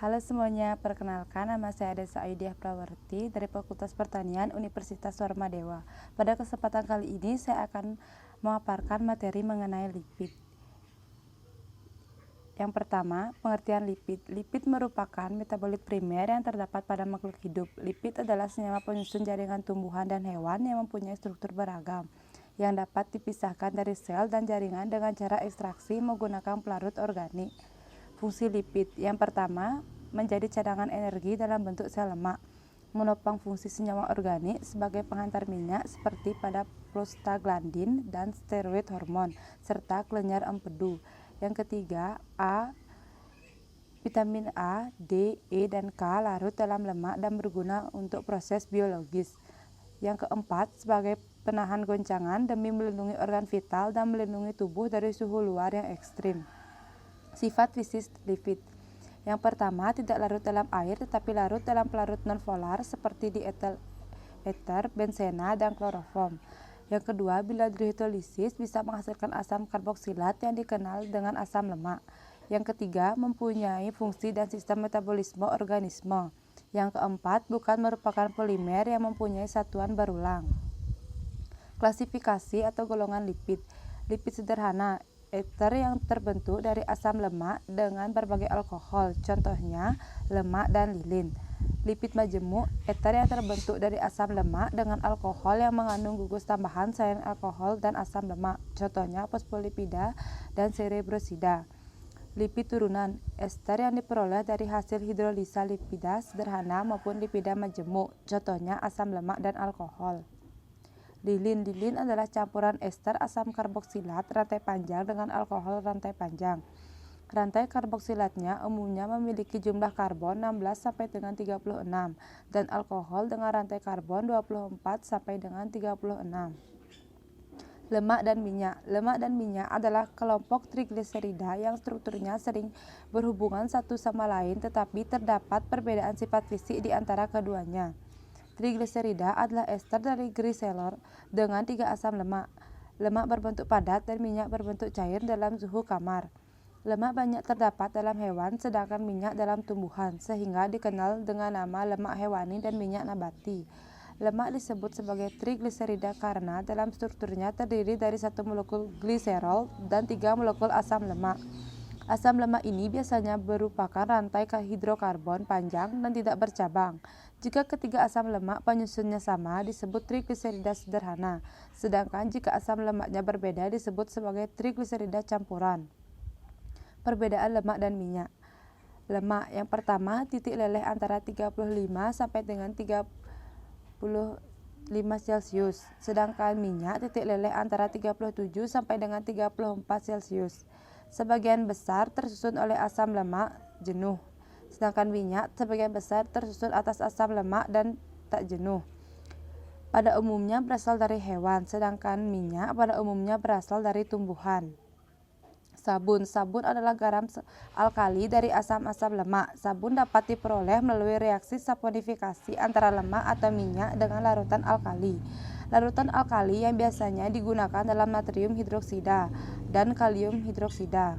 Halo semuanya, perkenalkan nama saya Desa Aidiah Prawarti dari Fakultas Pertanian Universitas Warmadewa. Pada kesempatan kali ini saya akan memaparkan materi mengenai lipid. Yang pertama, pengertian lipid. Lipid merupakan metabolit primer yang terdapat pada makhluk hidup. Lipid adalah senyawa penyusun jaringan tumbuhan dan hewan yang mempunyai struktur beragam, yang dapat dipisahkan dari sel dan jaringan dengan cara ekstraksi menggunakan pelarut organik. Fungsi lipid yang pertama, menjadi cadangan energi dalam bentuk sel lemak, menopang fungsi senyawa organik sebagai penghantar minyak seperti pada prostaglandin dan steroid hormon, serta kelenjar empedu. Yang ketiga, vitamin A, D, E, dan K larut dalam lemak dan berguna untuk proses biologis. Yang keempat, sebagai penahan goncangan demi melindungi organ vital dan melindungi tubuh dari suhu luar yang ekstrim. Sifat fisik lipid. Yang pertama, tidak larut dalam air tetapi larut dalam pelarut nonpolar seperti di eter, benzena, dan kloroform. Yang kedua, bila dihidrolisis bisa menghasilkan asam karboksilat yang dikenal dengan asam lemak. Yang ketiga, mempunyai fungsi dan sistem metabolisme organisme. Yang keempat, bukan merupakan polimer yang mempunyai satuan berulang. Klasifikasi atau golongan lipid. Lipid sederhana, eter yang terbentuk dari asam lemak dengan berbagai alkohol, contohnya lemak dan lilin. Lipid majemuk, eter yang terbentuk dari asam lemak dengan alkohol yang mengandung gugus tambahan selain alkohol dan asam lemak, contohnya fosfolipida dan cerebrosida. Lipid turunan, ester yang diperoleh dari hasil hidrolisa lipida sederhana maupun lipida majemuk, contohnya asam lemak dan alkohol. Lilin adalah campuran ester asam karboksilat rantai panjang dengan alkohol rantai panjang. Rantai karboksilatnya umumnya memiliki jumlah karbon 16 sampai dengan 36 dan alkohol dengan rantai karbon 24 sampai dengan 36. Lemak dan minyak. Lemak dan minyak adalah kelompok trigliserida yang strukturnya sering berhubungan satu sama lain tetapi terdapat perbedaan sifat fisik di antara keduanya. Trigliserida adalah ester dari gliserol dengan 3 asam lemak. Lemak berbentuk padat dan minyak berbentuk cair dalam suhu kamar. Lemak banyak terdapat dalam hewan sedangkan minyak dalam tumbuhan, sehingga dikenal dengan nama lemak hewani dan minyak nabati. Lemak disebut sebagai trigliserida karena dalam strukturnya terdiri dari 1 molekul gliserol dan 3 molekul asam lemak. Asam lemak ini biasanya merupakan rantai hidrokarbon panjang dan tidak bercabang. Jika ketiga asam lemak penyusunnya sama disebut trigliserida sederhana, sedangkan jika asam lemaknya berbeda disebut sebagai trigliserida campuran. Perbedaan lemak dan minyak. Lemak yang pertama, titik leleh antara 35 sampai dengan 35 Celcius, sedangkan minyak titik leleh antara 37 sampai dengan 34 Celcius. Sebagian besar tersusun oleh asam lemak jenuh, sedangkan minyak sebagian besar tersusun atas asam lemak dan tak jenuh. Pada umumnya berasal dari hewan, sedangkan minyak pada umumnya berasal dari tumbuhan. Sabun. Sabun adalah garam alkali dari asam-asam lemak. Sabun dapat diperoleh melalui reaksi saponifikasi antara lemak atau minyak dengan larutan alkali. Larutan alkali yang biasanya digunakan dalam natrium hidroksida dan kalium hidroksida.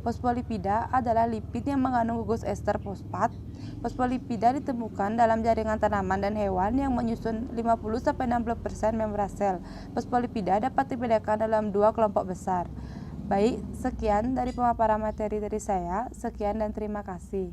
Fosfolipida adalah lipid yang mengandung gugus ester fosfat. Fosfolipida ditemukan dalam jaringan tanaman dan hewan yang menyusun 50-60% membran sel. Fosfolipida dapat dibedakan dalam 2 kelompok besar. Baik, sekian dari pemaparan materi dari saya. Sekian dan terima kasih.